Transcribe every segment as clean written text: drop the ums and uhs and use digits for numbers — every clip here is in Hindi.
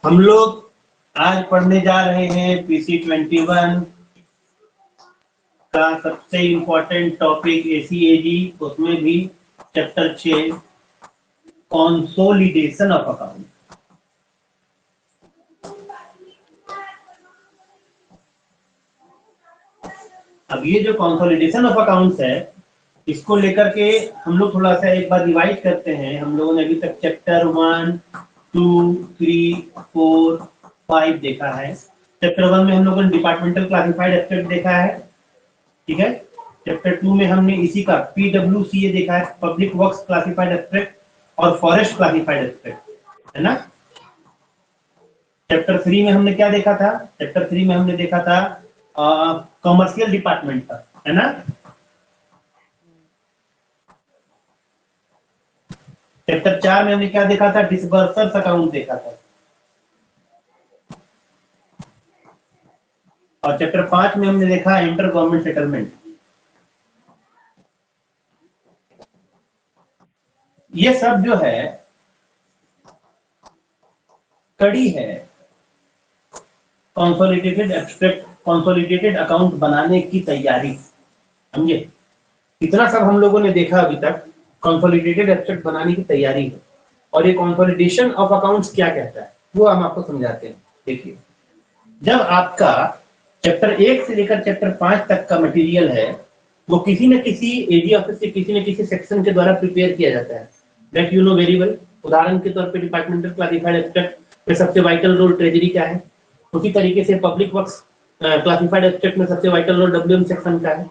हम लोग आज पढ़ने जा रहे हैं PC21 का सबसे इम्पोर्टेंट टॉपिक ACAG, उसमें भी चैप्टर 6 कंसोलिडेशन ऑफ अकाउंट। अब ये जो कंसोलिडेशन ऑफ अकाउंट्स है, इसको लेकर के हम लोग थोड़ा सा एक बार रिवाइज करते हैं। हम लोगों ने अभी तक चैप्टर 1, 2, 3, 4, 5 देखा है। चैप्टर 1 में हम लोगों ने डिपार्टमेंटल क्लासिफाइड एस्पेक्ट देखा है, ठीक है। चैप्टर 2 में हमने इसी का PWCA देखा है, पब्लिक वर्क्स क्लासिफाइड एस्पेक्ट और फॉरेस्ट क्लासिफाइड एस्पेक्ट, है ना। चैप्टर 3 में हमने क्या देखा था? चैप्टर 3 में हमने देखा था कमर्शियल डिपार्टमेंट का, है ना। चैप्टर 4 में हमने क्या देखा था? डिसबर्सर्स अकाउंट देखा था। और चैप्टर 5 में हमने देखा इंटर गवर्नमेंट सेटलमेंट। ये सब जो है कड़ी है कंसोलिडेटेड अकाउंट बनाने की तैयारी, समझे। इतना सब हम लोगों ने देखा अभी तक, कंसोलिडेटेड एब्स्ट्रैक्ट बनाने की तैयारी है। और ये कंसोलिडेशन ऑफ अकाउंट्स क्या कहता है वो हम आपको समझाते हैं। देखिए, जब आपका चैप्टर 1 से लेकर चैप्टर 5 तक का मटेरियल है, वो किसी न किसी एजी ऑफिस से किसी न किसी सेक्शन के द्वारा प्रिपेयर किया जाता है, that you know very well. उदाहरण के तौर पे डिपार्टमेंटल क्लासिफाइड एब्स्ट्रैक्ट में सबसे वाइटल रोल ट्रेजरी का है। उसी तरीके से पब्लिक वर्क्स क्लासिफाइड एब्स्ट्रैक्ट में सबसे वाइटल रोल WM सेक्शन का है।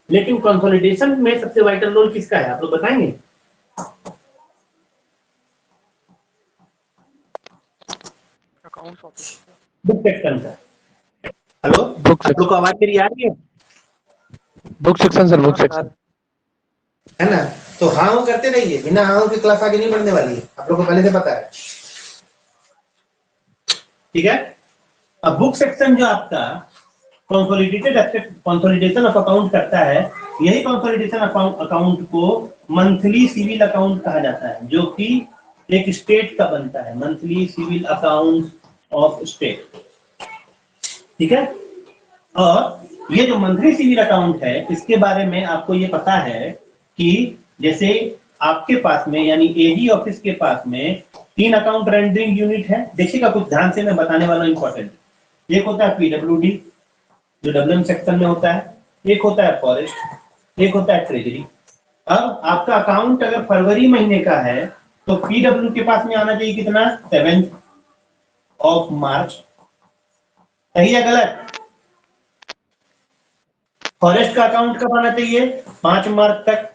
लेकिन कंसोलिडेशन में सबसे वाइटल रोल किसका है, आप लोग बताएंगे? अकाउंट्स ऑफिस, बुक सेक्शन का। हेलो, बुक आप लोग को आवाज मेरी आ रही है? Book section sir, book section, है ना। तो हाँ वो करते रहिए, बिना हाँ की क्लास आगे नहीं बढ़ने वाली है, आप लोग को पहले से पता है, ठीक है। अब बुक सेक्शन जो आपका कंसोलिडेशन ऑफ अकाउंट करता है, यही कंसोलिडेशन अकाउंट को मंथली सिविल अकाउंट कहा जाता है, जो कि एक स्टेट का बनता है, monthly civil account of state, ठीक है। और ये जो मंथली सिविल अकाउंट है, इसके बारे में आपको ये पता है कि जैसे आपके पास में यानी एजी ऑफिस के पास में 3 अकाउंट रेंडरिंग यूनिट है। देखिएगा कुछ ध्यान से, मैं बताने वाला हूं इंपॉर्टेंट। एक होता है PWD जो WM सेक्शन में होता है, एक होता है फॉरेस्ट, एक होता है ट्रेजरी। अब आपका अकाउंट अगर फरवरी महीने का है तो PW के पास में आना चाहिए कितना? 7 मार्च। सही है गलत? फॉरेस्ट का अकाउंट कब आना चाहिए? 5 मार्च तक।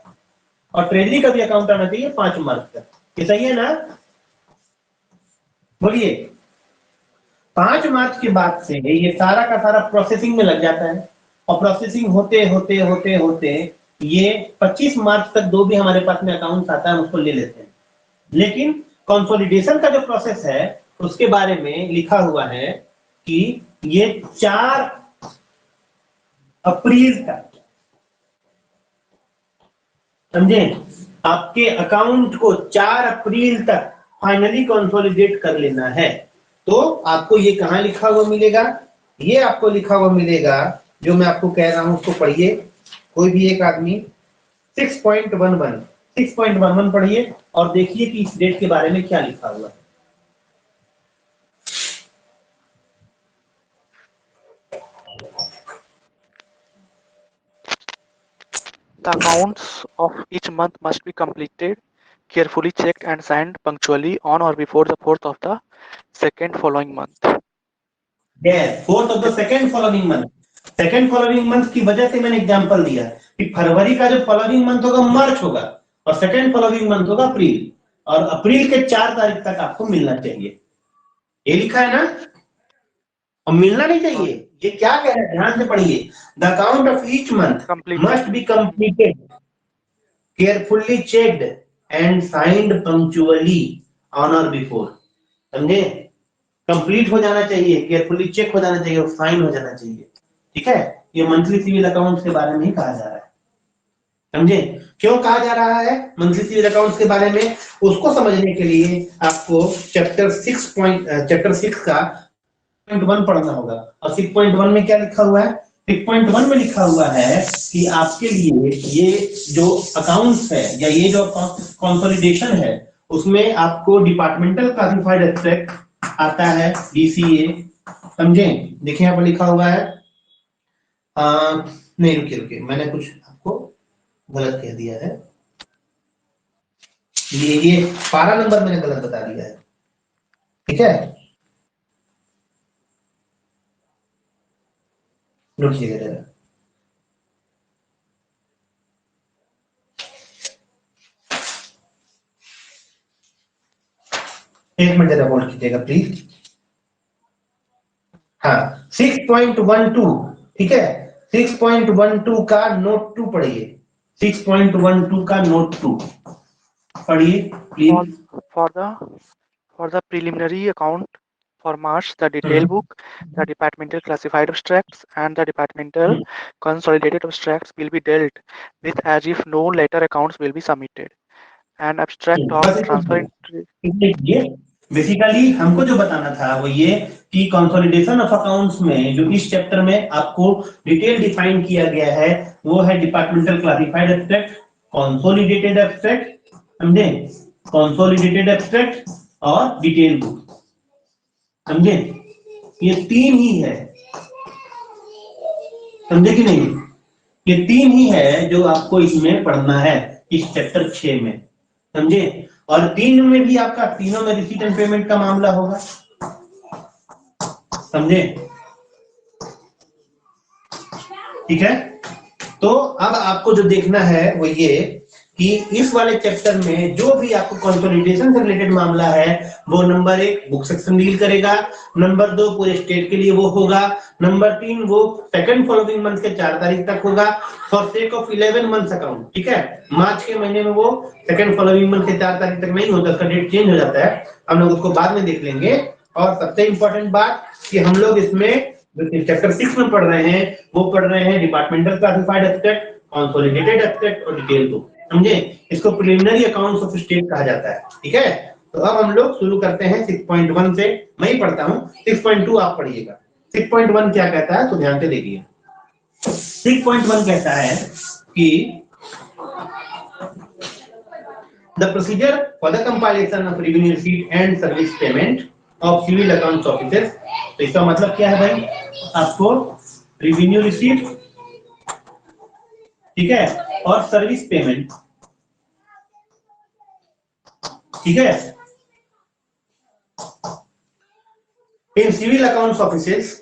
और ट्रेजरी का भी अकाउंट आना चाहिए 5 मार्च तक। ये सही है ना? बोलिए। 5 मार्च के बाद से ये सारा का सारा प्रोसेसिंग में लग जाता है, और प्रोसेसिंग होते होते होते होते ये 25 मार्च तक जो भी हमारे पास में अकाउंट आता है उसको ले लेते हैं। लेकिन कंसोलिडेशन का जो प्रोसेस है उसके बारे में लिखा हुआ है कि ये 4 अप्रैल तक, समझे, आपके अकाउंट को 4 अप्रैल तक फाइनली कंसोलिडेट कर लेना है। तो आपको ये कहां लिखा हुआ मिलेगा? ये आपको लिखा हुआ मिलेगा, जो मैं आपको कह रहा हूं उसको पढ़िए, कोई भी एक आदमी 6.11 पढ़िए और देखिए कि इस डेट के बारे में क्या लिखा हुआ है। The accounts of each month must be completed, carefully checked and signed punctually on or before the 4th of the second following month. Yes, 4th of the second following month। Second following month की वजह से मैंने एग्जांपल दिया कि फरवरी का जो फॉलोइंग मंथ होगा मार्च होगा, और सेकेंड फॉलोइंग मंथ होगा अप्रैल, और अप्रैल के 4 तारीख तक आपको मिलना चाहिए। ये लिखा है ना, और मिलना नहीं चाहिए। ये क्या कह रहा है, ध्यान से पढ़िए। The account of each month must be completed, carefully checked and signed punctually on और बिफोर। समझे? कंप्लीट हो जाना चाहिए, केयरफुली चेक हो जाना चाहिए और साइन हो जाना चाहिए, ठीक है। ये मंथली सिविल अकाउंट के बारे में ही कहा जा रहा है। समझे? क्यों कहा जा रहा है मंथली सिविल अकाउंट्स के बारे में? उसको समझने के लिए आपको चैप्टर 6 का 6.1 पढ़ना होगा। और 6.1 में क्या लिखा हुआ है? 6.1 में लिखा हुआ है कि आपके लिए ये जो अकाउंट्स है या ये जो कंसोलिडेशन है उसमें आपको डिपार्टमेंटल क्लासिफाइड एब्स्ट्रैक्ट आता है, डीसीए। समझे? देखिए यहाँ पर लिखा हुआ है नहीं रुकिए मैंने कुछ आपको गलत कह दिया है। ये 12 नंबर मैंने गलत बता दिया है। ठीक है, रुकिएगा जरा। एक मिनट जरा होल्ड कीजिएगा प्लीज। हाँ 6.12 ठीक है, 6.12 का नोट 2 पढ़िए। 6.12 का नोट 2 पढ़िए please. For the preliminary account for March, the detail book, the departmental classified abstracts, and the departmental consolidated abstracts will be dealt with as if no later accounts will be submitted. An abstract of transfer basically हमको जो बताना था वो ये कि कंसोलिडेशन ऑफ अकाउंट्स में जो इस चैप्टर में आपको डिटेल डिफाइन किया गया है वो है departmental classified abstract, consolidated abstract, समझे? कंसोलिडेटेड एब्स्ट्रैक्ट और डिटेल बुक, समझे? ये तीन ही है, समझे कि नहीं? ये तीन ही है जो आपको इसमें पढ़ना है इस चैप्टर 6 में, समझे? और तीन में भी आपका तीनों में रिसीट एंड पेमेंट का मामला होगा, समझे? ठीक है, तो अब आपको जो देखना है वो ये कि इस वाले चैप्टर में जो भी आपको कंसोलिडेशन से रिलेटेड मामला है वो नंबर 1 बुक सेक्शन डील करेगा, नंबर 2 पूरे स्टेट के लिए वो होगा, नंबर 3 वो सेकंड फॉलोइंग मंथ के 4 तारीख तक होगा for sake of 11 months account. ठीक है, मार्च के महीने में वो सेकंड फॉलोइंग मंथ के 4 तारीख तक नहीं होता, उसका डेट चेंज हो जाता है, हम लोग उसको बाद में देख लेंगे। और सबसे इंपॉर्टेंट बात कि हम लोग इसमें चैप्टर 6 में पढ़ रहे हैं वो पढ़ रहे हैं departmental classified abstract, consolidated abstract और डिटेल बुक, समझे? इसको प्रिलिमिनरी अकाउंट्स ऑफ स्टेट कहा जाता है। ठीक है, तो अब हम लोग शुरू करते हैं 6.1 से। मैं ही पढ़ता हूं, 6.2 आप पढ़िएगा। 6.1 क्या कहता है तो ध्यान से देखिए। 6.1 कहता है कि the procedure for the compilation of revenue receipt and service payment of civil accounts officers. तो इसका मतलब क्या है भाई? आपको रेवेन्यू रिसीट, ठीक है, और सर्विस पेमेंट, ठीक है, in civil accounts offices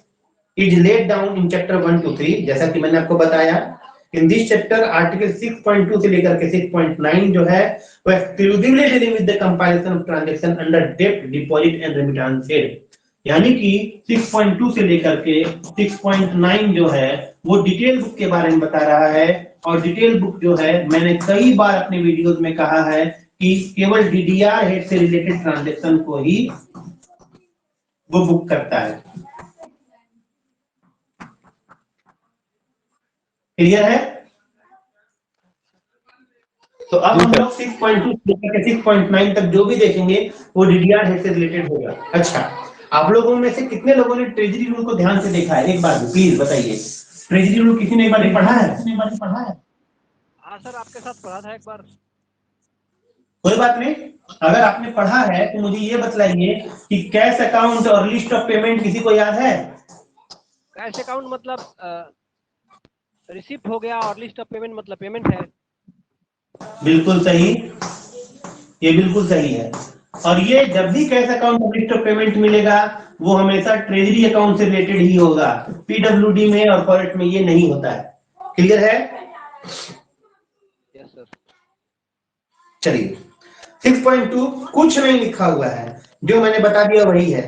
is laid down in chapter 1 to 3, जैसा कि मैंने आपको बताया। इन दिस चैप्टर आर्टिकल 6.2 से लेकर के 6.9 जो है वो exclusively dealing with the compilation of transaction under डेब्ट, डिपॉजिट एंड रेमिटेंस हेड। यानी कि 6.2 से लेकर के 6.9 जो है वो डिटेल बुक के बारे में बता रहा है। और डिटेल बुक जो है मैंने कई बार अपने वीडियोस में कहा है कि केवल डीडीआर हेड से रिलेटेड ट्रांजैक्शन को ही वो बुक करता है। क्लियर है? तो अब हम लोग 6.2 से लेकर 6.9 तक जो भी देखेंगे वो डीडीआर हेड से रिलेटेड होगा। अच्छा, आप लोगों में से कितने लोगों ने ट्रेजरी रूल को ध्यान से देखा है? एक बार प्लीज बताइए, ट्रेजरी रूल किसी ने एक बार पढ़ा है? हाँ सर, आपके साथ पढ़ा था एक बार। कोई बात नहीं, अगर आपने पढ़ा है तो मुझे ये बताइए कि कैश अकाउंट और लिस्ट ऑफ पेमेंट किसी को याद है? कैश अकाउंट मतलब रिसिप्ट हो गया और लिस्ट ऑफ पेमेंट मतलब पेमेंट है। बिल्कुल सही, ये बिल्कुल सही है। और ये जब भी कैश अकाउंट और लिस्ट ऑफ पेमेंट मिलेगा वो हमेशा ट्रेजरी अकाउंट से रिलेटेड ही होगा, पीडब्ल्यूडी में और फॉरेस्ट में ये नहीं होता है। क्लियर है? Yes sir. चलिए 6.2 कुछ नहीं लिखा हुआ है, जो मैंने बता दिया वही है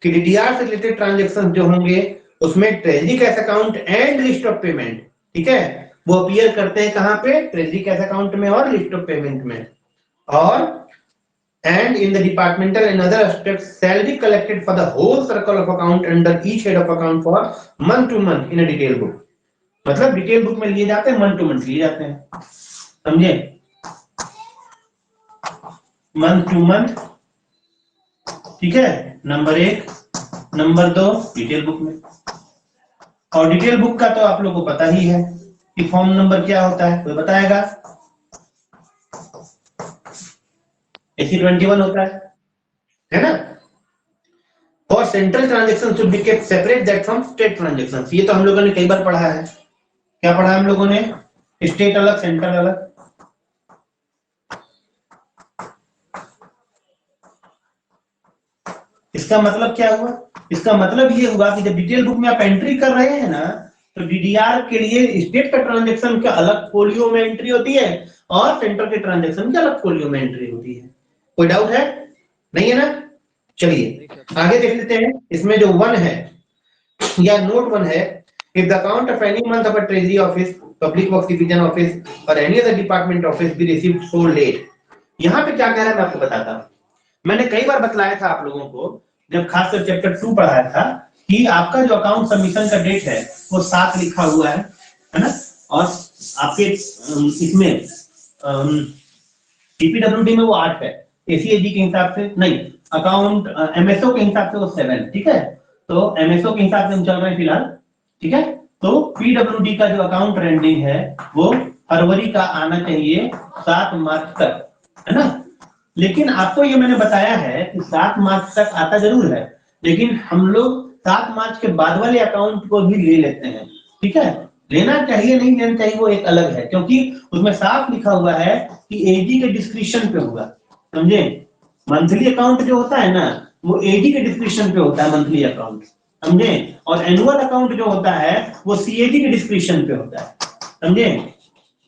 कि डीडीआर से रिलेटेड ट्रांजैक्शन जो होंगे उसमें treasury cash account and list of payment, ठीक है, वो अपीयर करते हैं कहां पे? ट्रेजरी कैश अकाउंट में और लिस्ट ऑफ पेमेंट में। और and in the departmental and other aspects shall be collected for the whole circle of account under each head of account for month to month in a detail book। मतलब डिटेल बुक में लिए जाते हैं, मंथ टू मंथ लिए जाते हैं। समझे, मंथ टू मंथ, ठीक है, नंबर 1। नंबर 2 डिटेल बुक में, और डिटेल बुक का तो आप लोगों को पता ही है कि फॉर्म नंबर क्या होता है, कोई बताएगा? AC21 होता है ना। और central transaction should be kept separate that from state transactions, ये तो हम लोगों ने कई बार पढ़ा है। क्या पढ़ा हम लोगों ने? स्टेट अलग, सेंट्रल अलग। इसका मतलब क्या हुआ? इसका मतलब ये हुआ कि जब डिटेल बुक में आप एंट्री कर रहे हैं ना, तो डीडीआर के लिए स्टेट का ट्रांजैक्शन का अलग फोलियो में एंट्री होती है और सेंट्रल के ट्रांजैक्शन की अलग फोलियो में एंट्री होती है। कोई डाउट है? नहीं है ना? चलिए आगे देख लेते हैं। इसमें जो 1 है या नोट 1 है, if the account of any month of a treasury office, public works division office or any other department office be received so late, यहाँ पे क्या कह रहा है मैं आपको बताता हूँ। मैंने कई बार बतलाया था आप लोगों को, जब खासकर चैप्टर 2 पढ़ाया था, कि आपका जो अकाउंट सबमिशन का डेट है वो 7 लिखा हुआ है ना, और आपके इसमें टीपीडब्ल्यूडी में वो 8 है, एसीएजी के हिसाब से नहीं, अकाउंट एमएसओ के हिसाब से वो 7, ठीक है। तो एमएसओ के हिसाब से हम चल रहे हैं फिलहाल, ठीक है। तो पीडब्ल्यूडी का जो अकाउंट रेंडिंग है वो फरवरी का आना चाहिए 7 मार्च तक, है ना। लेकिन आपको ये मैंने बताया है कि 7 मार्च तक आता जरूर है, लेकिन हम लोग 7 मार्च के बाद वाले अकाउंट को भी ले लेते हैं, ठीक है। लेना चाहिए नहीं लेना चाहिए वो एक अलग है, क्योंकि उसमें साफ लिखा हुआ है कि एजी के डिस्क्रिप्शन पे होगा, समझे। मंथली अकाउंट जो होता है ना वो एजी के डिस्क्रिप्शन पे होता है, मंथली अकाउंट, समझे। और एनुअल अकाउंट जो होता है वो सीएजी के डिस्क्रिप्शन पे होता है, समझे।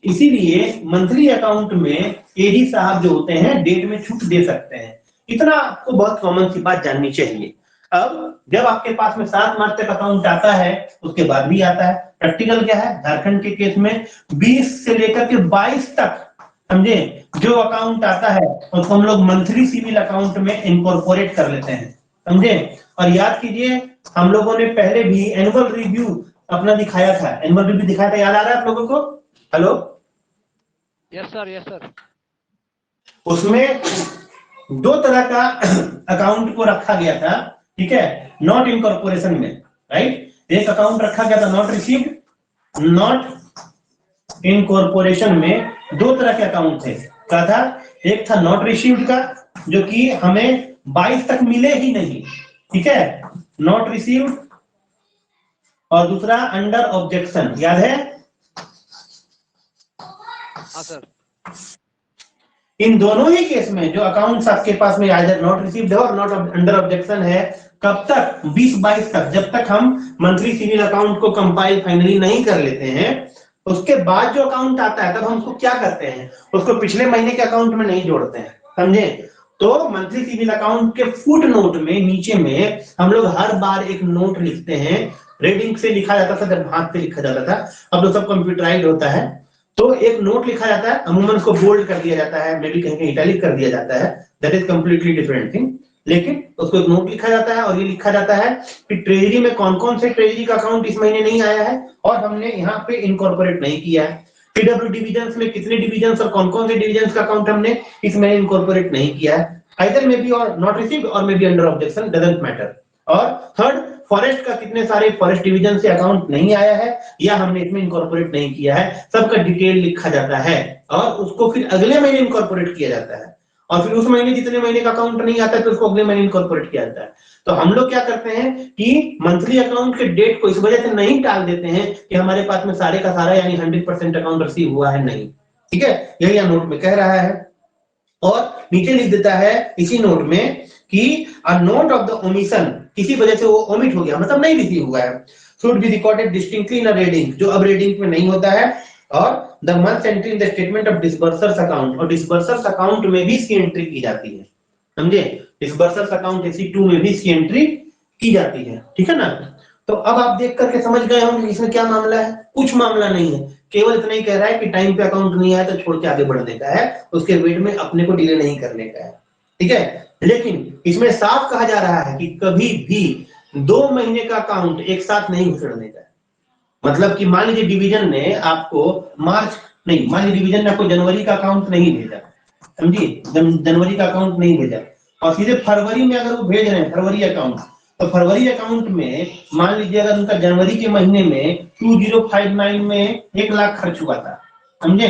इसीलिए मंथली अकाउंट में एडी साहब जो होते हैं डेट में छूट दे सकते हैं। इतना आपको बहुत कॉमन सी बात जाननी चाहिए। अब जब आपके पास में 7 मार्च तक अकाउंट आता है, उसके बाद भी आता है। प्रैक्टिकल क्या है, झारखंड के केस में 20 से लेकर के 22 तक, समझे, जो अकाउंट आता है उसको हम लोग मंथली सिविल अकाउंट में इनकॉर्पोरेट कर लेते हैं, समझे। और याद कीजिए हम लोगों ने पहले भी एनुअल रिव्यू अपना दिखाया था, एनुअल रिव्यू दिखाया था, याद आ रहा है आप लोगों को? Hello, yes sir, yes sir. उसमें 2 तरह का अकाउंट को रखा गया था, ठीक है, नॉट इनकॉर्पोरेशन में, राइट। एक अकाउंट रखा गया था नॉट रिसीव्ड, नॉट इनकॉर्पोरेशन में 2 तरह के अकाउंट थे। क्या था? एक था नॉट रिसीव्ड का, जो कि हमें 22 तक मिले ही नहीं, ठीक है, नॉट रिसीव्ड, और दूसरा अंडर ऑब्जेक्शन, याद है? हाँ सर। इन दोनों ही केस में जो अकाउंट्स आपके पास में आइदर नॉट रिसीव्ड है और नॉट अंडर ऑब्जेक्शन है, कब तक? 20-22 तक, जब तक हम मंथली सिविल अकाउंट को कंपाइल फाइनली नहीं कर लेते हैं। उसके बाद जो अकाउंट आता है तब हम उसको क्या करते हैं, उसको पिछले महीने के अकाउंट में नहीं जोड़ते हैं, समझे। तो मंथली सिविल अकाउंट के फुट नोट में नीचे में हम लोग हर बार एक नोट लिखते हैं। रीडिंग से लिखा जाता था, जब हाथ से लिखा जाता था, अब तो सब कंप्यूटराइज्ड होता है। तो एक नोट लिखा जाता है, अमूमन उसको बोल्ड कर दिया जाता है, मे बी कहीं कहीं इटैलिक कर दिया जाता है, that is completely different thing. लेकिन उसको एक नोट लिखा जाता है और ये लिखा जाता है कि ट्रेजरी में कौन कौन से ट्रेजरी का अकाउंट इस महीने नहीं आया है और हमने यहाँ पे इनकॉर्पोरेट नहीं किया है। पीडब्ल्यू डिविजन्स में कितने डिविजन्स और कौन कौन से डिविजन्स का अकाउंट हमने इस महीने इनकॉर्पोरेट नहीं किया है। आइदर मे बी और नॉट रिसीव्ड और may be under objection, doesn't matter. और थर्ड, फॉरेस्ट का कितने सारे फॉरेस्ट डिवीजन से अकाउंट नहीं आया है या हमने इसमें इनकॉर्पोरेट नहीं किया है, सबका डिटेल लिखा जाता है और उसको फिर अगले महीने इनकॉर्पोरेट किया जाता है। और फिर उस महीने जितने महीने का अकाउंट नहीं आता है तो उसको अगले महीने इनकॉर्पोरेट किया जाता है। तो हम लोग क्या करते हैं कि मंथली अकाउंट के डेट को इस वजह से नहीं टाल देते हैं कि हमारे पास में सारे का सारा यानी 100% अकाउंट रिसीव हुआ है, नहीं, ठीक है। यही नोट में कह रहा है। और नीचे लिख देता है इसी नोट में कि a note of the omission, किसी वजह से वो ओमिट हो गया, मतलब नहीं रिसीव हुआ है, should be recorded distinctly in a reading, जो अब रीडिंग में नहीं होता है। और the month entry in the statement of disbursers account, और डिसबर्सर्स अकाउंट में भी इसकी एंट्री की जाती है, समझे। डिसबर्सर्स अकाउंट AC2 में भी इसकी एंट्री की जाती है, ठीक है ना। तो अब आप देख करके समझ गए होंगे इसमें क्या मामला है। कुछ मामला नहीं है, केवल इतना ही कह रहा है कि टाइम पे अकाउंट नहीं आया तो छोड़ के आगे बढ़ने का है, उसके वेट में अपने को डिले नहीं करने का है, ठीक है। लेकिन इसमें साफ कहा जा रहा है कि कभी भी 2 महीने का अकाउंट एक साथ नहीं घुसड़ने का है। मतलब कि मान लीजिए डिवीजन ने आपको मार्च नहीं, मान लीजिए डिवीजन ने आपको जनवरी का अकाउंट नहीं भेजा, समझिए, जनवरी का अकाउंट नहीं भेजा और सीधे फरवरी में अगर वो भेज रहे हैं फरवरी अकाउंट, तो फरवरी अकाउंट में मान लीजिए अगर उनका जनवरी के महीने में 2059 में 1 लाख खर्च हुआ था, समझे,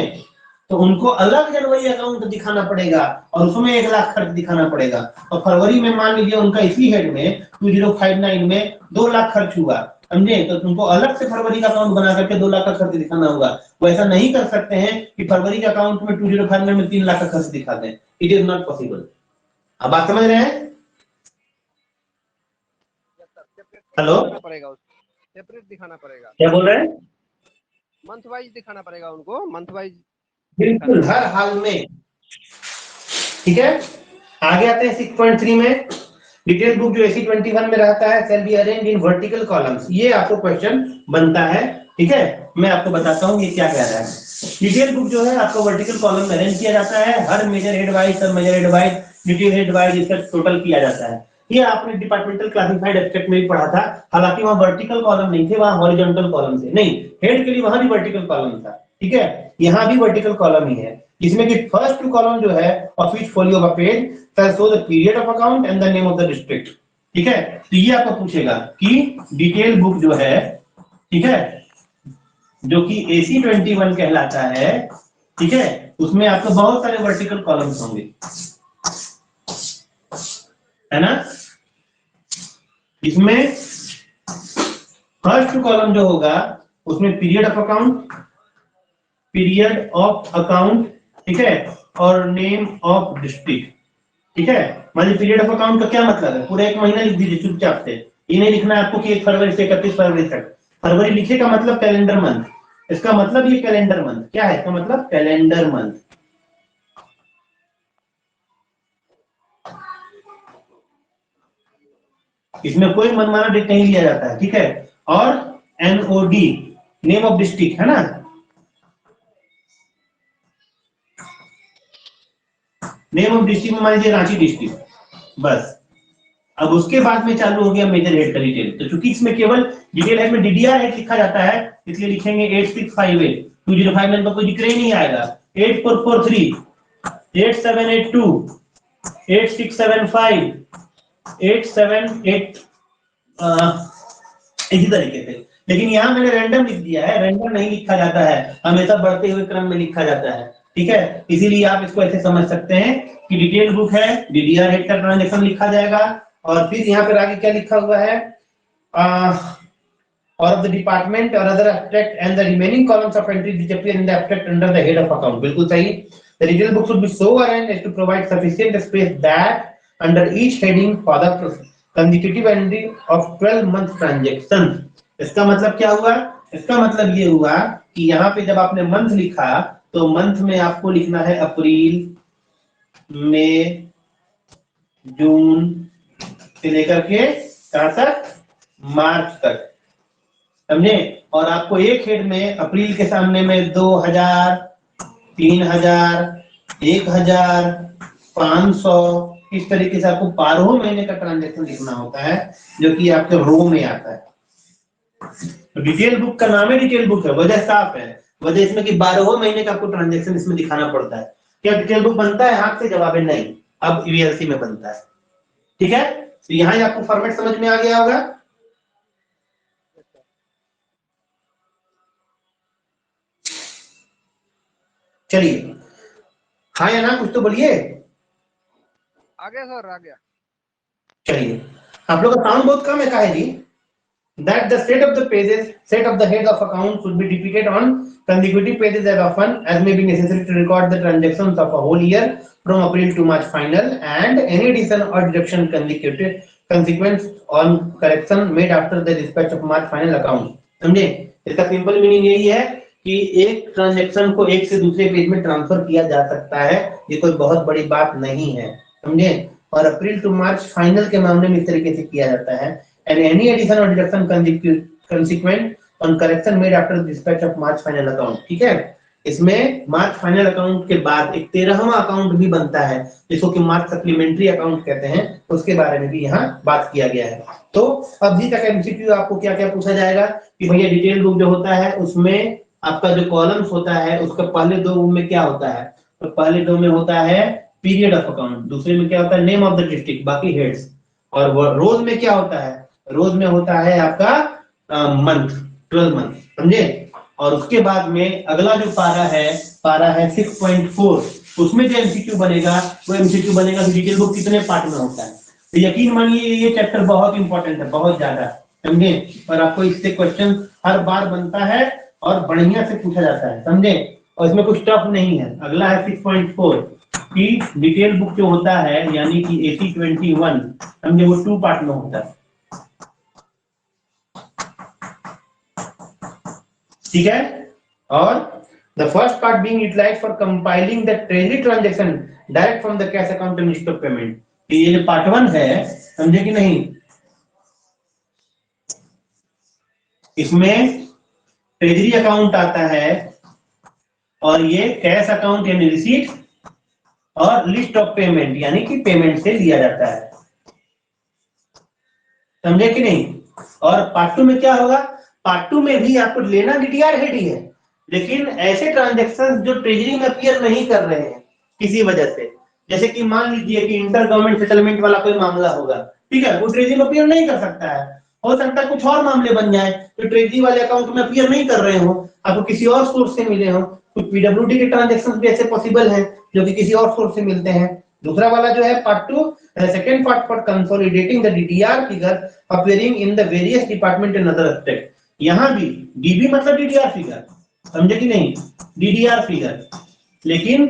तो उनको अलग जनवरी अकाउंट दिखाना पड़ेगा और उसमें 1 लाख खर्च दिखाना पड़ेगा। और फरवरी में मान लीजिए उनका इसी हेड में 2059 में 2 लाख खर्च हुआ, समझे, तो तुमको अलग से फरवरी का अकाउंट बना करके 2 लाख का खर्च दिखाना होगा। वो ऐसा नहीं कर सकते हैं कि फरवरी के अकाउंट में 2059 में 3 लाख का खर्च दिखा दें, इट इज नॉट पॉसिबल। अब बात समझ रहे हैं? हेलो, पड़ेगा, सेपरेट दिखाना पड़ेगा, क्या बोल रहे हैं? मंथ वाइज दिखाना पड़ेगा उनको, मंथ वाइज बिल्कुल, हर हाल में, ठीक है। आगे आते हैं 6.3 में, डिटेल बुक जो AC 21 में रहता है shall be arranged in vertical columns। ये आपको क्वेश्चन बनता है, ठीक है। मैं आपको बताता हूँ ये क्या कह रहा है। डिटेल बुक जो है आपको वर्टिकल कॉलम में अरेंज किया जाता है, हर major head wise, sub major head wise, detail head wise इसका टोटल किया जाता है। ये आपने डिपार्टमेंटल क्लासिफाइड एब्स्ट्रैक्ट में भी पढ़ा था, हालांकि वहां वर्टिकल कॉलम नहीं थे, वहां हॉरिजॉन्टल कॉलम थे। नहीं, हेड के लिए वहां भी वर्टिकल कॉलम था, ठीक है, यहाँ भी वर्टिकल कॉलम ही है, जिसमें कि फर्स्ट टू कॉलम जो है of each folio of a page shall show the period of account and the name of the district, ठीक है। तो ये आपको पूछेगा कि डिटेल बुक जो है, ठीक है, जो कि AC 21 कहलाता है, ठीक है, उसमें आपको बहुत सारे वर्टिकल कॉलम्स होंगे, है ना। इसमें फर्स्ट कॉलम जो होगा उसमें पीरियड ऑफ अकाउंट, ठीक है, और नेम ऑफ डिस्ट्रिक्ट, ठीक है। मान लीजिए पीरियड ऑफ अकाउंट का क्या मतलब है, पूरा 1 महीना लिख दीजिए चुपचाप से, ये नहीं लिखना है आपको कि 1 फरवरी से 31 फरवरी तक। फरवरी लिखे का मतलब कैलेंडर मंथ, इसका मतलब ये कैलेंडर मंथ क्या है, इसका मतलब कैलेंडर मंथ। इसमें कोई मनमाना डेट नहीं लिया जाता है, ठीक है। और NOD नेम ऑफ डिस्ट्रिक्ट, है ना, नेम ऑफ डिस्ट्रिक्ट में मान लीजिए रांची डिस्ट्रिक्ट, बस। अब उसके बाद में चालू हो गया मेजर हेड का डिटेल। तो चूंकि इसमें केवल डिटेल हेड में DDR हेड लिखा जाता है, इसलिए लिखेंगे 8658, 2059 का कोई जिक्र ही नहीं आएगा, 8443, 8782, 8675, 878, इसी तरीके से। लेकिन यहाँ मैंने रैंडम लिख दिया है, रैंडम नहीं लिखा जाता है, हमेशा बढ़ते हुए क्रम में लिखा जाता है, ठीक है। इसीलिए आप इसको ऐसे समझ सकते हैं कि डिटेल बुक है, DDR हेड का ट्रांजैक्शन लिखा जाएगा, और फिर यहाँ पर आगे क्या लिखा हुआ है, or of the department or other abstract and the remaining columns of entries which appear in the abstract under the head of account। बिल्कुल सही। The detail book should be so arranged as to provide sufficient space that under each heading for the consecutive entry of 12 month transactions। इसका मतलब क्या हुआ, इसका मतलब ये हुआ कि यहाँ पे जब आपने मंथ लिखा तो मंथ में आपको लिखना है अप्रैल, मई, जून से लेकर के कहां तक, मार्च तक, समझे। और आपको एक हेड में अप्रैल के सामने में 2000, 3000, 1000, 500, इस तरीके से आपको 12 महीने का ट्रांजैक्शन लिखना होता है, जो कि आपके रो में आता है। तो डिटेल बुक का नाम है डिटेल बुक है, वजह साफ है, वजह इसमें कि 12 महीने का आपको ट्रांजैक्शन इसमें दिखाना पड़ता है। क्या डिटेल बुक बनता है हाथ से, जवाब है नहीं, अब VLC में बनता है, ठीक है। तो यहाँ आपको फॉर्मेट समझ में आ गया होगा। चलिए, हाँ या ना, कुछ तो बोलिए। आ गया सर, आ गया। चलिए, आप लोग का साउंड बहुत कम है, काहे जी। That the set of the pages, set of the head of account should be depicted on consecutive pages as often as may be necessary to record the transactions of a whole year from April to March final, and any addition or deduction consequence on correction made after the dispatch of March final account। समझे, इसका सिंपल मीनिंग यही है कि एक ट्रांजैक्शन को एक से दूसरे पेज में ट्रांसफर किया जा सकता है, ये कोई बहुत बड़ी बात नहीं है, समझे। और अप्रैल टू मार्च फाइनल के मामले में इस तरीके से किया जाता है, and any addition or deduction consequent on correction made after the dispatch of March final account, ठीक है। इसमें मार्च फाइनल अकाउंट के बाद एक 13वां अकाउंट भी बनता है, जिसको कि मार्च सप्लीमेंट्री अकाउंट कहते हैं, उसके बारे में भी यहाँ बात किया गया है। तो अभी तक MCQ आपको क्या क्या पूछा जाएगा कि भैया डिटेल बुक जो होता है उसमें आपका जो कॉलम्स होता है उसका पहले दो में क्या होता है, तो पहले दो में होता है पीरियड ऑफ अकाउंट, दूसरे में क्या होता है नेम ऑफ द डिस्ट्रिक्ट, बाकी हेड्स। और रोज में क्या होता है, रोज में होता है आपका मंथ, 12 मंथ, समझे। और उसके बाद में अगला जो पारा है 6.4, उसमें जो एमसीक्यू बनेगा वो एमसीक्यू बनेगा कि डिटेल बुक कितने पार्ट में होता है। तो यकीन मानिए ये चैप्टर बहुत इंपॉर्टेंट है, बहुत ज्यादा, समझे। और आपको इससे क्वेश्चन हर बार बनता है और बढ़िया से पूछा जाता है, समझे। और इसमें कुछ टफ नहीं है। अगला है 6.4 कि डिटेल बुक जो होता है यानी कि AC21, समझे, वो 2 पार्ट में होता है, ठीक है। और the first part being utilised for compiling the treasury transaction direct from the cash account and list of payment. ये जो पार्ट 1 है, समझे कि नहीं, इसमें ट्रेजरी अकाउंट आता है और ये कैश अकाउंट यानी रिसीट और लिस्ट ऑफ पेमेंट यानी कि पेमेंट से लिया जाता है, समझे कि नहीं। और पार्ट 2 में क्या होगा, पार्ट 2 में भी आपको लेना डीटीआर हेड ही है, लेकिन ऐसे ट्रांजैक्शंस जो ट्रेजरी में अपीयर नहीं कर रहे हैं किसी वजह से, जैसे कि मान लीजिए कि इंटर गवर्नमेंट सेटलमेंट वाला कोई मामला होगा, ठीक है, वो ट्रेजरी में अपीयर नहीं कर सकता है। हो सकता है कुछ और मामले बन जाए तो ट्रेजरी वाले अकाउंट में अपीयर नहीं कर रहे हो, आपको किसी और सोर्स से मिले हो। कुछ पीडब्ल्यूडी के ट्रांजैक्शंस भी ऐसे पॉसिबल हैं जो कि किसी और सोर्स से मिलते हैं। दूसरा वाला जो है part 2, second part for consolidating the DDR figure appearing in the various department and other aspect. यहां भी डीबी मतलब डीडीआर फिगर, समझे कि नहीं, डीडीआर फिगर, लेकिन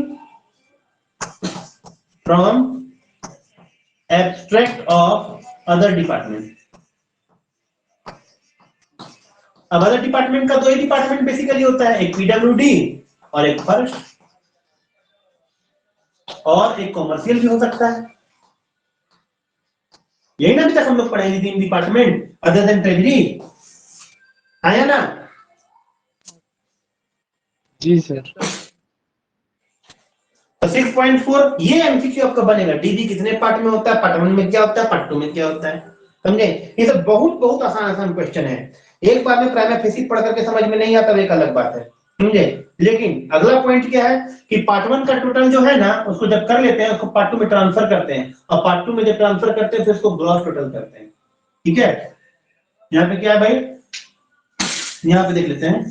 from abstract of other department. अब अदर डिपार्टमेंट का दो ही डिपार्टमेंट बेसिकली होता है, एक पीडब्ल्यूडी और एक फर्स्ट, और एक कॉमर्शियल भी हो सकता है। यही ना अभी तक हम लोग पढ़ेंगे 3 डिपार्टमेंट अदर देन ट्रेजरी, आया ना। जी सर। तो 6.4 ये एमसीक्यू आपका बनेगा, डीबी कितने पार्ट में होता है, पार्ट 1 में क्या होता है, पार्ट 2 में क्या होता है, समझे। ये सब बहुत बहुत आसान आसान क्वेश्चन है। एक बार में प्राइमा फेसी पढ़ करके समझ में नहीं आता, एक अलग बात है, समझे। लेकिन अगला पॉइंट क्या है कि पार्ट 1 का टोटल जो है ना, उसको जब कर लेते हैं उसको पार्ट 2 में ट्रांसफर करते हैं, और पार्ट 2 में जब ट्रांसफर करते हैं फिर उसको ग्रॉस टोटल करते हैं, ठीक है। यहाँ पे क्या है भाई, यहाँ पे देख लेते हैं,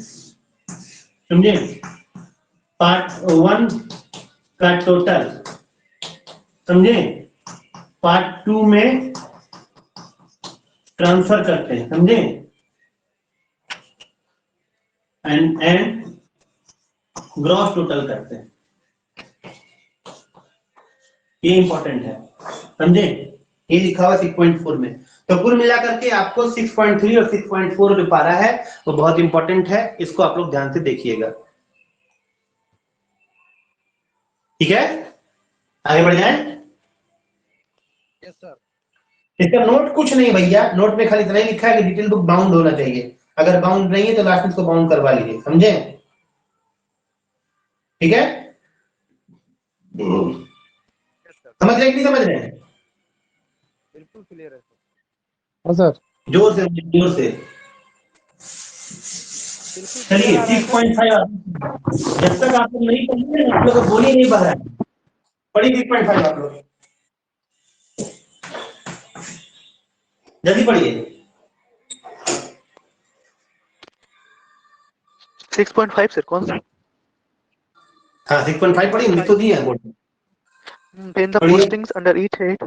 समझे। पार्ट 1 का टोटल, समझे, पार्ट 2 में ट्रांसफर करते हैं, समझे, एंड ग्रॉस टोटल करते हैं। ये इंपॉर्टेंट है, समझे, ये लिखा हुआ 6.4 में। तो कुल मिलाकर के आपको 6.3 और 6.4 जो पारा है वो बहुत इंपॉर्टेंट है, इसको आप लोग ध्यान से देखिएगा, ठीक है। आगे बढ़ जाए। Yes sir. इसका नोट कुछ नहीं भैया, नोट में खाली इतना ही लिखा है कि डिटेल बुक बाउंड होना चाहिए, अगर बाउंड नहीं है तो लास्ट में इसको बाउंड करवा लीजिए, समझे, ठीक है। समझ रहे कि नहीं समझ रहे हैं? बिल्कुल क्लियर है सर। हाँ सर। जोर से जोर से। बिल्कुल चलिए clear आ रहा है सर। 6.5, जब तक आप लोग नहीं पढ़ेंगे आप लोग को बोल ही नहीं पा रहा है। पढ़िए 6.5 आप लोग, जल्दी पढ़िए। 6.5 सर, कौन सा? हाँ 6.5 पढ़िए, लिख तो दिए हैं बोर्ड में। When the पढ़िए। postings under each head,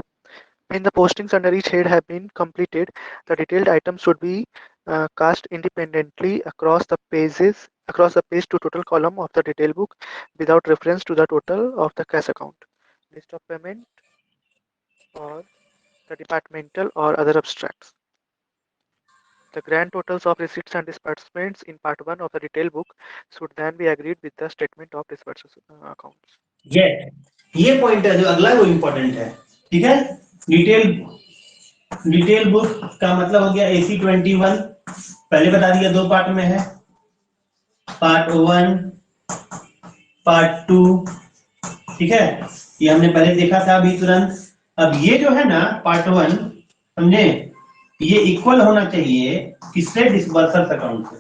when the postings under each head have been completed, the detailed items should be cast independently across the page to total column of the detail book without reference to the total of the cash account, list of payment, or the departmental or other abstracts. The grand totals of receipts and disbursements in part 1 of the detail book should then be agreed with the statement of disbursement accounts. ये पॉइंट है जो अगला है वो इंपॉर्टेंट है, ठीक है। डिटेल बुक का मतलब हो गया AC21, पहले बता दिया 2 पार्ट में है, पार्ट 1 पार्ट 2, ठीक है, ये हमने पहले देखा था अभी तुरंत। अब ये जो है ना पार्ट 1, समझे, ये इक्वल होना चाहिए किससे, डिसबर्सर्स अकाउंट से,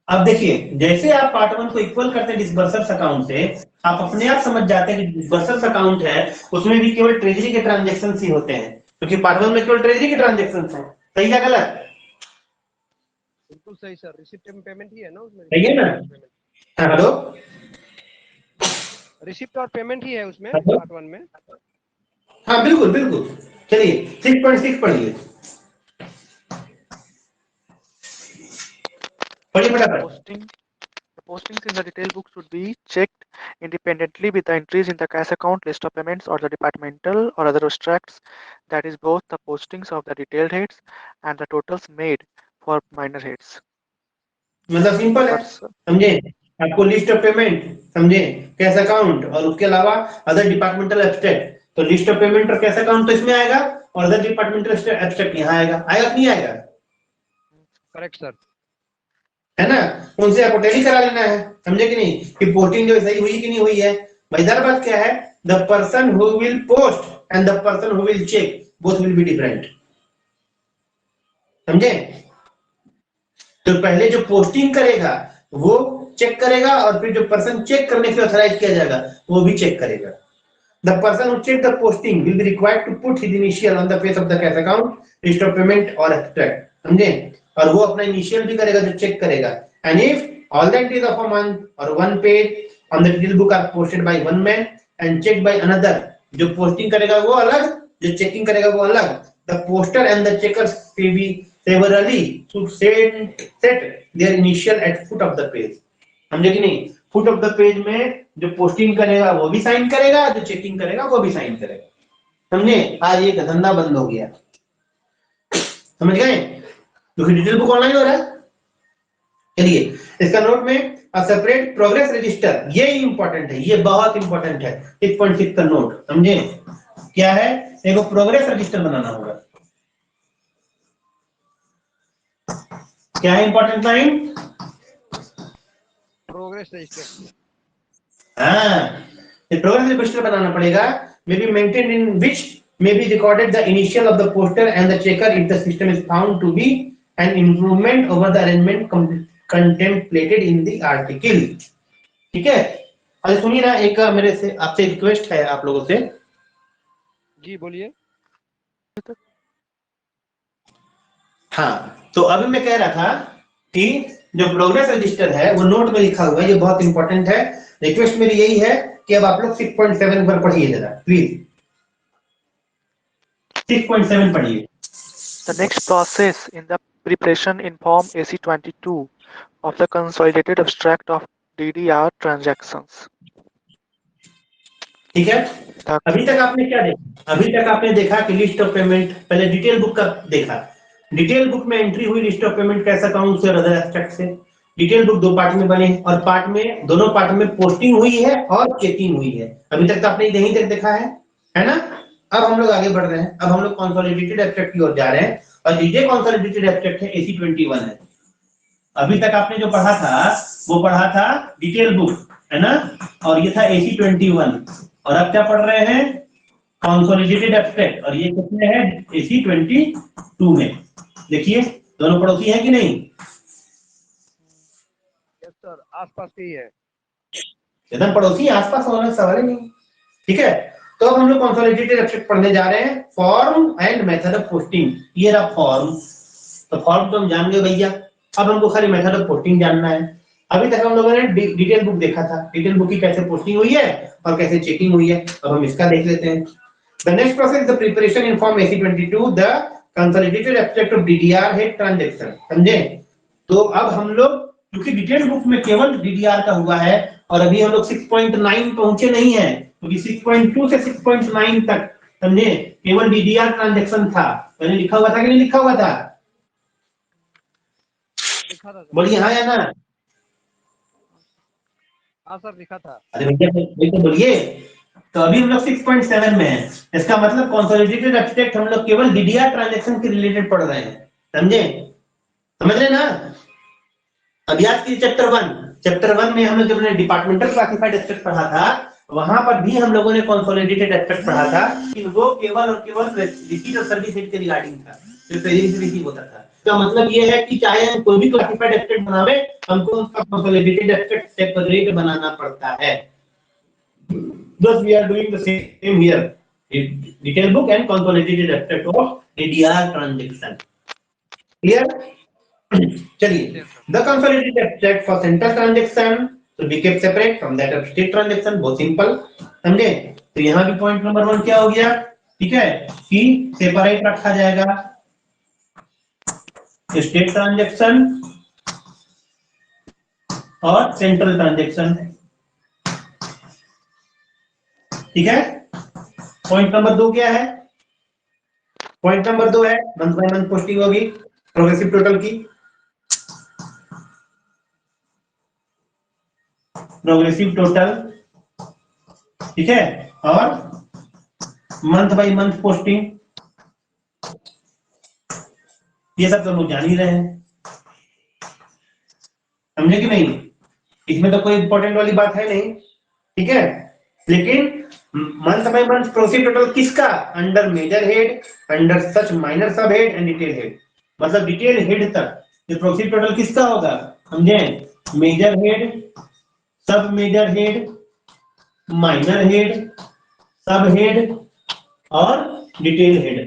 अब देखिए, जैसे आप पार्ट 1 को इक्वल करते हैं डिसबर्सर्स अकाउंट से, आप अपने आप समझ जाते हैं कि डिसबर्सर्स अकाउंट है उसमें भी केवल ट्रेजरी के ट्रांजैक्शन ही होते हैं, क्योंकि पार्ट 1 में केवल ट्रेजरी के ट्रांजैक्शन हैं। सही या गलत? बिल्कुल सही सर, रिसिप्ट एंड पेमेंट ही है ना उसमें। सही है ना? हेलो, रिसिप्ट और पेमेंट ही है उसमें हेलो? पार्ट 1 में। हाँ बिल्कुल बिल्कुल। चलिए 6.6 पढ़िए, पढ़िए फटाफट। The postings in the detail book should be checked independently with the entries in the cash account, list of payments, or the departmental or other extracts. That is both the postings of the detailed heads and the totals made for minor heads. मतलब सिंपल है, But समझे? आपको लिस्ट ऑफ पेमेंट, समझे, कैश अकाउंट और उसके अलावा अदर डिपार्टमेंटल एब्स्ट्रैक्ट, तो लिस्ट ऑफ पेमेंट और कैश अकाउंट तो इसमें आएगा और अदर डिपार्टमेंटल एब्स्ट्रैक्ट यहाँ आएगा। आएगा कि नहीं आएगा? Correct sir. है ना? उनसे आपको टैली करा लेना है, समझे कि नहीं, कि पोस्टिंग जो सही हुई कि नहीं हुई है। मजेदार बात क्या है, the person who will post and the person who will check both will be different, समझे? तो पहले जो पोस्टिंग करेगा वो चेक करेगा और फिर जो पर्सन चेक करने के लिए ऑथराइज किया जाएगा वो भी चेक करेगा। The person who check the posting will be required to put his initial on the face of the cash account, list of payment or abstract, समझे? और वो अपना इनिशियल भी करेगा जो चेक करेगा। And if all the entries of a month or one page on the detail book are posted by one man and checked by another, जो पोस्टिंग करेगा वो अलग, जो चेकिंग करेगा वो अलग। The poster and the checkers severally should set their initial at foot of the page, समझे कि नहीं? फुट ऑफ द पेज में जो पोस्टिंग करेगा वो भी साइन करेगा, जो चेकिंग करेगा वो भी साइन करेगा, समझे? आज ये धंधा बंद हो गया, समझ गए? क्योंकि डिटेल बुक ऑनलाइन हो रहा है। चलिए इसका नोट में सेपरेट प्रोग्रेस रजिस्टर, ये इंपॉर्टेंट है, ये बहुत इंपॉर्टेंट है। 6.6 का नोट, समझे? क्या है? एक प्रोग्रेस रजिस्टर बनाना होगा। क्या है इंपॉर्टेंट पॉइंट? Progress register. हाँ, ये प्रोग्रेस रजिस्टर बनाना पड़ेगा, may be maintain in which may be recorded the initial of the poster and the checker if the system is found to be an improvement over the arrangement contemplated in the article। ठीक है? अरे सुनिए ना, एक मेरे से आपसे रिक्वेस्ट है आप लोगों से। जी बोलिए। हाँ, तो अभी मैं कह रहा था कि जो प्रोग्रेस रजिस्टर है वो नोट में लिखा हुआ है, ये बहुत इंपॉर्टेंट है। रिक्वेस्ट मेरी यही है कि अब आप लोग 6.7 पर पढ़िए जरा प्लीज। 6.7 पढ़िए। the next process in the preparation in Form AC22 of the consolidated abstract of DDR transactions. ठीक है, अभी तक आपने क्या देखा? अभी तक आपने देखा कि लिस्ट ऑफ पेमेंट, पहले डिटेल बुक का देखा। डिटेल बुक में एंट्री हुई list of payment cash account से और अदर एब्स्ट्रैक्ट से। डिटेल बुक दो पार्ट में बने और पार्ट में, दोनों पार्ट में पोस्टिंग हुई है और चेकिंग हुई है। अभी तक तो आपने यही तक देखा है ना? अब हम लोग आगे बढ़ रहे हैं, अब हम लोग कंसोलिडेटेड एब्स्ट्रैक्ट की ओर जा रहे हैं और ये कंसोलिडेटेड एब्स्ट्रैक्ट है AC21 है। अभी तक आपने जो पढ़ा था वो पढ़ा था डिटेल बुक, है ना? और ये था AC21 और अब क्या पढ़ रहे हैं? कंसोलिडेटेड एब्स्ट्रैक्ट, और ये कितने है? AC22 में। देखिए दोनों पड़ोसी है कि नहीं? यस सर, आसपास के ही है। एकदम पड़ोसी, आसपास होने का सवाल ही नहीं। ठीक है, तो अब हम लोग कंसोलिडेटेड एब्स्ट्रैक्ट पढ़ने जा रहे हैं। Form and method of posting, ये रहा फॉर्म। तो फॉर्म तो हम जान गए भैया, अब हमको खाली मेथड ऑफ पोस्टिंग जानना है। अभी तक हम लोगों ने डिटेल बुक देखा था, डिटेल बुक की कैसे पोस्टिंग हुई है और कैसे चेकिंग हुई है। अब हम इसका देख लेते हैं। The next process is the preparation in Form AC22, the consolidated abstract of DDR head transaction, समझे? तो अब हम लोग, क्योंकि डिटेल बुक में केवल DDR का हुआ है और अभी हम लोग 6.9 पहुंचे नहीं है, क्योंकि 6.2 से 6.9 तक, समझे, केवल DDR ट्रांजैक्शन था। मैंने लिखा हुआ था कि नहीं लिखा हुआ था? लिखा था सर। बोलिए हाँ या ना? हाँ सर लिखा था। अरे भैया तो बोलिए। तो अभी हम लोग 6.7 में है, इसका मतलब कंसोलिडेटेड एब्स्ट्रैक्ट हम लोग केवल DDR ट्रांजैक्शन के रिलेटेड पढ़ रहे हैं, समझे? समझ रहे ना? अब याद कीजिए चैप्टर 1 में हम लोग जब डिपार्टमेंटल क्लासिफाइड एब्स्ट्रैक्ट पढ़ा था वहां पर भी हम लोगों ने कंसोलिडेटेड एब्स्ट्रैक्ट पढ़ा था कि वो केवल और केवल रिसीट और सर्विस हेड के रिगार्डिंग था, जो ट्रेजरी से रिसीव होता था। इसका मतलब ये है कि चाहे हम कोई भी क्लासिफाइड एसेट बनावे, हमको उसका कंसोलिडेटेड एसेट सेपरेट बनाना पड़ता है। Thus we are doing the same here. Detail book and consolidated aspect of ADR transaction. Clear? चलिए, the consolidated aspect for central transaction to be kept separate from that of state transaction. बहुत सिंपल, समझे? तो यहाँ भी पॉइंट नंबर 1 क्या हो गया? ठीक है, कि सेपरेट रखा जाएगा स्टेट ट्रांजैक्शन और सेंट्रल ट्रांजैक्शन। ठीक है, पॉइंट नंबर 2 क्या है? पॉइंट नंबर 2 है मंथ बाय मंथ पोस्टिंग होगी प्रोग्रेसिव टोटल की, प्रोग्रेसिव टोटल, ठीक है, और मंथ बाय मंथ पोस्टिंग, ये सब तो लोग जान ही रहे हैं, समझे कि नहीं? इसमें तो कोई इंपॉर्टेंट वाली बात है नहीं, ठीक है। लेकिन month by month progressive total किसका? Under major head, under such minor sub head and detail head, मतलब डिटेल हेड तक ये प्रोग्रेसिव टोटल किसका होगा? समझे? Major head, sub major head, minor head, sub head और डिटेल हेड,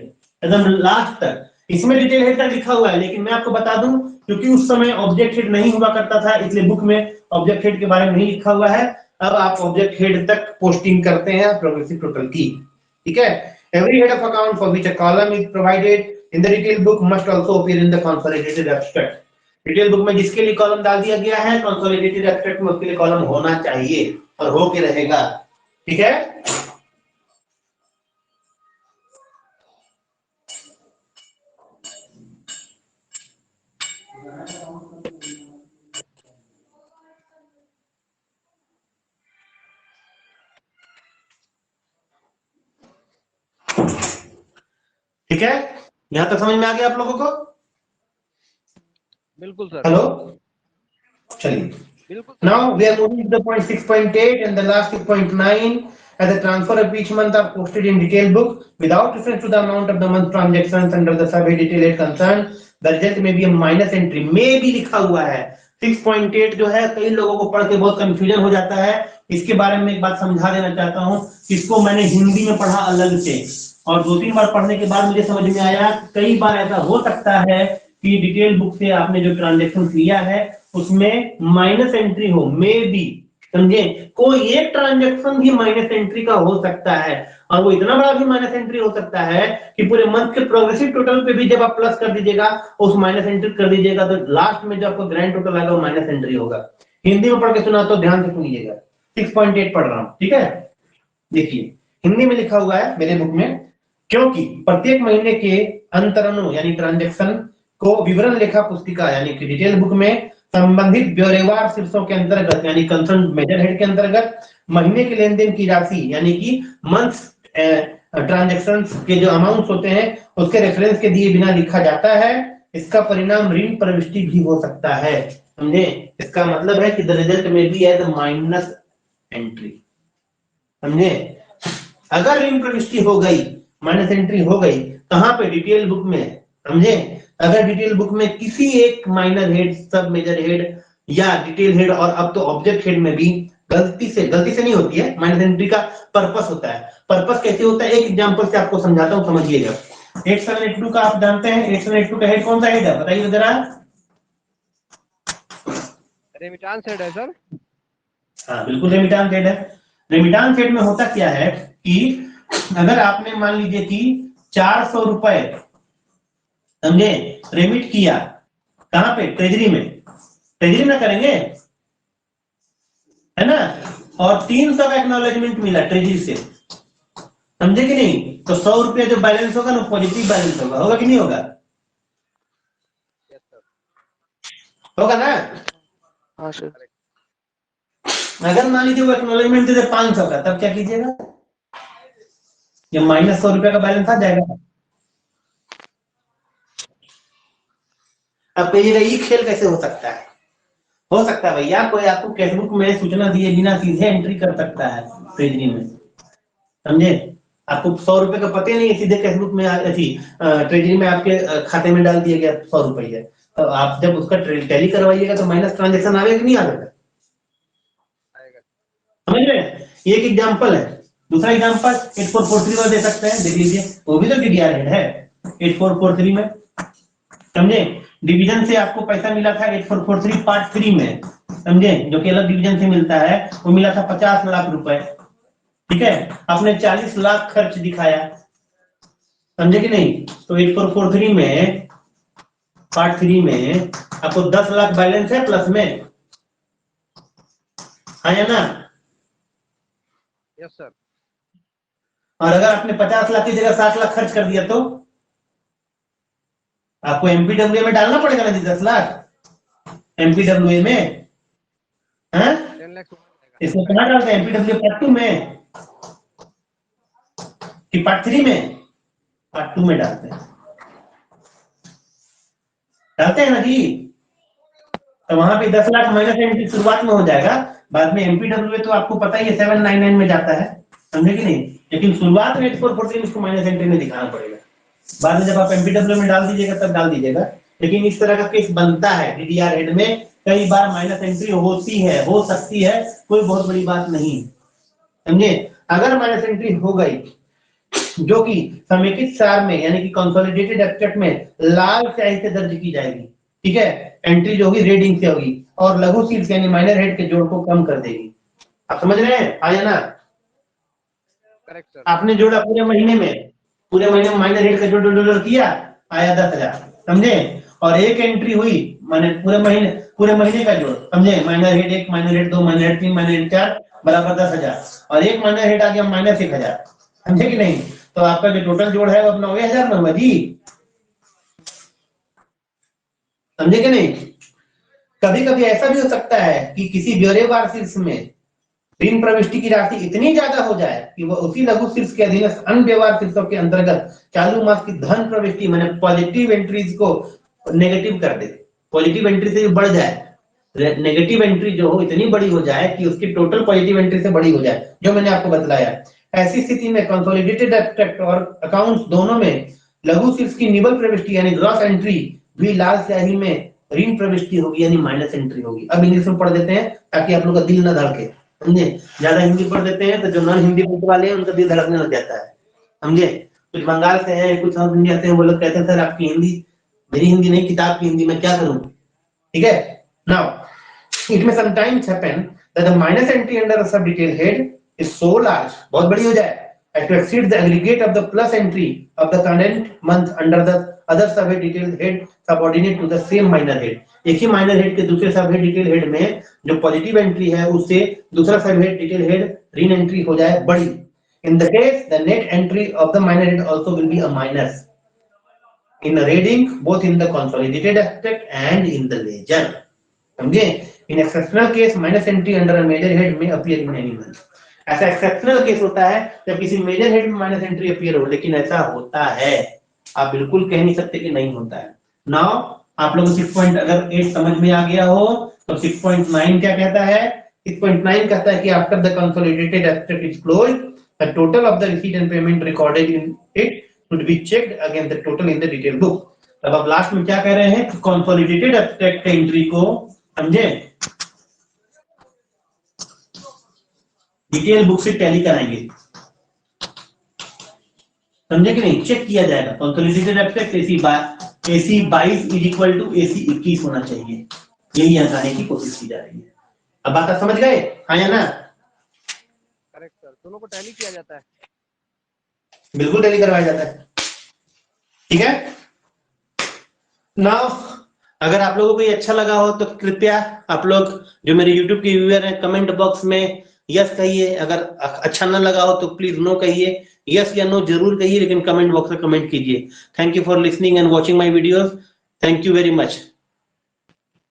एकदम लास्ट तक। इसमें डिटेल हेड का लिखा हुआ है, लेकिन मैं आपको बता दूं, क्योंकि उस समय ऑब्जेक्ट हेड नहीं हुआ करता था, इसलिए बुक में ऑब्जेक्ट हेड के बारे में नहीं लिखा हुआ है। अब आप ऑब्जेक्ट हेड तक पोस्टिंग करते हैं प्रोग्रेसिव टोटल की, ठीक है। Every head of account for which a column is provided in the detail book must also appear in the consolidated abstract. Detail book में जिसके लिए कॉलम डाल दिया गया है कंसोलिडेटेड एब्स्ट्रैक्ट में उसके लिए कॉलम होना चाहिए और हो के रहेगा, ठीक है। ठीक है, यहां तक समझ में आ गया आप लोगों को? बिल्कुल सर। हेलो, चलिए। बिल्कुल Now we are moving to the point 6.8 and the last 6.9. As a transfer of each month are posted in detail book without reference to the amount of the month transactions under the sub detail head concerned. The result may be a minus entry. May भी लिखा हुआ है। 6.8 जो है कई लोगों को पढ़ के बहुत कंफ्यूजन हो जाता है। इसके बारे में एक बात समझा देना चाहता हूँ। इसको मैंने हिंदी में पढ़ा अलग से और 2-3 बार पढ़ने के बाद मुझे समझ में आया कई बार ऐसा हो सकता है कि डिटेल बुक से आपने जो ट्रांजैक्शन किया है उसमें माइनस एंट्री हो, मे बी, समझे? कोई एक ट्रांजैक्शन भी माइनस एंट्री का हो सकता है और वो इतना बड़ा भी माइनस एंट्री हो सकता है कि पूरे मंथ के प्रोग्रेसिव टोटल पे भी जब आप प्लस कर दीजिएगा उस माइनस एंट्री कर दीजिएगा तो लास्ट में जो आपको ग्रैंड टोटल आएगा वो माइनस एंट्री होगा। हिंदी में पढ़ के सुना तो ध्यान से सुनिएगा, 6.8 पढ़ रहा हूं, ठीक है। देखिए हिंदी में लिखा हुआ है मेरे बुक में, क्योंकि प्रत्येक महीने के अंतरणों यानी ट्रांजैक्शन को विवरण लेखा पुस्तिका यानी कि डिटेल बुक में संबंधित ब्यौरेवार शीर्षों के अंतर्गत यानी कंसर्न मेजर हेड के अंतर्गत महीने के लेन देन की राशि यानी कि मंथ ट्रांजैक्शंस के जो अमाउंट्स होते हैं उसके रेफरेंस के दिए बिना लिखा जाता है। इसका परिणाम ऋण प्रविष्टि भी हो सकता है, समझे? इसका मतलब है कि द रिजल्ट में बी एज माइनस एंट्री, समझे? अगर ऋण प्रविष्टि हो गई, माइनस एंट्री हो गई, कहां पे? डिटेल बुक में, समझे? अगर डिटेल बुक में किसी एक minor head, sub major head या डिटेल हेड और अब तो ऑब्जेक्ट हेड में भी गलती से नहीं होती है, माइनस एंट्री का पर्पस होता है। पर्पस कैसे होता है? एक एग्जांपल से आपको समझाता हूं, समझिएगा। 8782 का आप जानते हैं, 8782 का हेड कौन सा हेड है बताइए जरा? रेमिटांस हेड है सर। हाँ बिल्कुल रेमिटांस हेड है। रेमिटांस हेड में होता क्या है कि अगर आपने मान लीजिए कि 400 रुपए, समझे, रेमिट किया, कहां पे? ट्रेजरी में। ट्रेजरी में करेंगे, है ना? और 300 का एक्नॉलेजमेंट मिला ट्रेजरी से, समझे कि नहीं? तो 100 रुपया जो बैलेंस होगा ना पॉजिटिव बैलेंस होगा कि नहीं होगा? होगा ना? हाँ सर। अगर मान लीजिए वो एक्नॉलेजमेंट दे 500 का, तब क्या कीजिएगा? ये माइनस 100 रुपया का बैलेंस आ जाएगा। अब कहिएगा ये खेल कैसे हो सकता है? हो सकता है भैया, कोई आपको कैशबुक में सूचना दिए बिना सीधे एंट्री कर सकता है ट्रेजरी में, समझे? आपको 100 रुपए का पता ही नहीं है, सीधे कैश बुक में ट्रेजरी में आपके खाते में डाल दिया गया 100 रुपये। तो आप जब उसका टैली करवाइएगा तो माइनस ट्रांजेक्शन आएगा कि नहीं आएगा? समझ रहे हैं? ये एक एग्जांपल है। दूसरा एग्जांपल 8443 में दे सकते हैं, देख लीजिए, वो भी तो डीडीआर हेड है 8443 में। समझे? डिवीजन से आपको पैसा मिला था 8443 पार्ट 3 में, समझे, जो कि अलग डिवीजन से मिलता है, वो मिला था 50 लाख रुपए। ठीक है, आपने 40 लाख खर्च दिखाया, समझे कि नहीं? तो 8443 में पार्ट 3 में आपको 10 लाख बैलेंस है प्लस में, है या ना? Yes sir. और अगर आपने 50 लाख की जगह 60 लाख खर्च कर दिया तो आपको एमपीडब्ल्यू में डालना पड़ेगा ना जी 10 लाख एमपीडब्ल्यू में, हाँ? 10 लाख इसमें कहाँ डालते हैं? एमपीडब्ल्यू पार्ट 2 में कि पार्ट 3 में? पार्ट 2 में डालते हैं ना जी। तो वहां पे 10 लाख माइनस एंट्री शुरुआत में हो जाएगा, बाद में एमपीडब्ल्यू तो आपको पता ही है 799 में जाता है, समझे कि नहीं? लेकिन शुरुआत में 8443 उसको माइनस एंट्री में दिखाना पड़ेगा, बाद में जब आप एमपीडब्ल्यू में डाल दीजिएगा तब डाल दीजिएगा। लेकिन इस तरह का केस बनता है डीडीआर हेड में, कई बार माइनस एंट्री होती है, हो सकती है, कोई बहुत बड़ी बात नहीं, समझे? अगर माइनस एंट्री हो गई जो कि समेकित सार में यानी कि कंसोलिडेटेड एक्सट्रैक्ट में लाल स्याही से दर्ज की जाएगी, ठीक है, एंट्री जो होगी रेडिंग से होगी और लघु शीर्ष यानी माइनर हेड के जोड़ को कम कर देगी। आप समझ रहे हैं? आया ना? Correct sir. आपने जोड़ा पूरे महीने में माइनर हेड का जोड़ किया, आया 10,000, समझे? और एक एंट्री हुई माने पूरे महीने का जोड़, समझे? Minor head 1, minor head 2, minor head 3, minor head 4 बराबर 10,000, और एक माइनर हेड आ गया माइनस 1,000, समझे कि नहीं? तो आपका जो टोटल जोड़ है वो 90,000 में हुआ जी, समझे कि नहीं? कभी कभी ऐसा भी हो सकता है कि किसी ब्यौरेवार शीर्ष में ऋण प्रविष्टि की राशि इतनी ज्यादा हो जाए कि वो उसी लघु शीर्ष के अधीन अन्य व्यवहार शीर्षों के अंतर्गत चालू मास की धन प्रविष्टि माने पॉजिटिव एंट्रीज को नेगेटिव कर दे, पॉजिटिव एंट्री से बढ़ जाए, नेगेटिव एंट्री जो हो इतनी बड़ी हो जाए कि उसकी टोटल पॉजिटिव एंट्री से बड़ी हो जाए, जो मैंने आपको बतलाया। ऐसी स्थिति में कंसोलिडेटेड एक्सट्रैक्ट और अकाउंट्स दोनों में लघु शीर्ष की निबल प्रविष्टि यानी ग्रॉस एंट्री भी लाल स्याही में ऋण प्रविष्टि होगी यानी माइनस एंट्री होगी। अब इंग्लिश में पढ़ देते हैं ताकि आप लोग का दिल न धड़के, समझे? ज्यादा हिंदी पढ़ देते हैं तो जो नॉन हिंदी बोलने वाले हैं उनका दिल धड़कने लग जाता है, समझे? कुछ बंगाल से हैं, कुछ साउथ इंडिया से हैं, वो लोग कहते हैं सर आपकी हिंदी, मेरी हिंदी नहीं किताब की हिंदी, मैं क्या करूं? ठीक है, नाउ इट में sometimes happen that the minus entry under sub detail head is so large, बहुत बड़ी हो जाए, as to exceed the aggregate of the plus entry of the current month under the other subhead detail head subordinate to the same minor head। एक ही माइनर हेड के दूसरे सबहेड डिटेल हेड में जो पॉजिटिव एंट्री है उससे दूसरा सबहेड डिटेल हेड ऋण एंट्री हो जाए बड़ी। In the case, the net entry of the minor head also will be a minus in the reading, both in the consolidated aspect and in the ledger, समझे? In exceptional case, minus entry under a major head may appear in any month। ऐसा एक्सेप्शनल केस होता है जब किसी मेजर हेड में माइनस एंट्री अपीयर हो, लेकिन ऐसा होता है, आप बिल्कुल कह नहीं सकते कि नहीं होता है। नाउ आप लोगों को 6 अगर 8 समझ में आ गया हो तो 6.9 क्या कहता है? 6.9 कहता है कि after the consolidated extract is closed, the total of the receipt and payment recorded in it should be checked against the total in the detail book. अब आप लास्ट में क्या कह रहे हैं कि कंसोलिडेटेड एक्सट्रैक्ट एंट्री को, समझे, डिटेल बुक से टैली कराएंगे, समझे कि नहीं? चेक किया जाएगा consolidated extract AC 22 is equal to AC 21 होना चाहिए, यही बताने की कोशिश की जा रही है। अब बात समझ गए? हाँ या ना? करेक्ट सर, दोनों को टैली किया जाता है। बिल्कुल टैली करवाया जाता है, ठीक है। नाउ अगर आप लोगों को ये अच्छा लगा हो तो कृपया आप लोग जो मेरे YouTube के व्यूअर हैं कमेंट बॉक्स में यस कहिए, अगर अच्छा ना लगा हो तो प्लीज नो कहिए, यस या नो जरूर कहिए, लेकिन कमेंट बॉक्स में कमेंट कीजिए। Thank you for listening and watching my videos, thank you very much.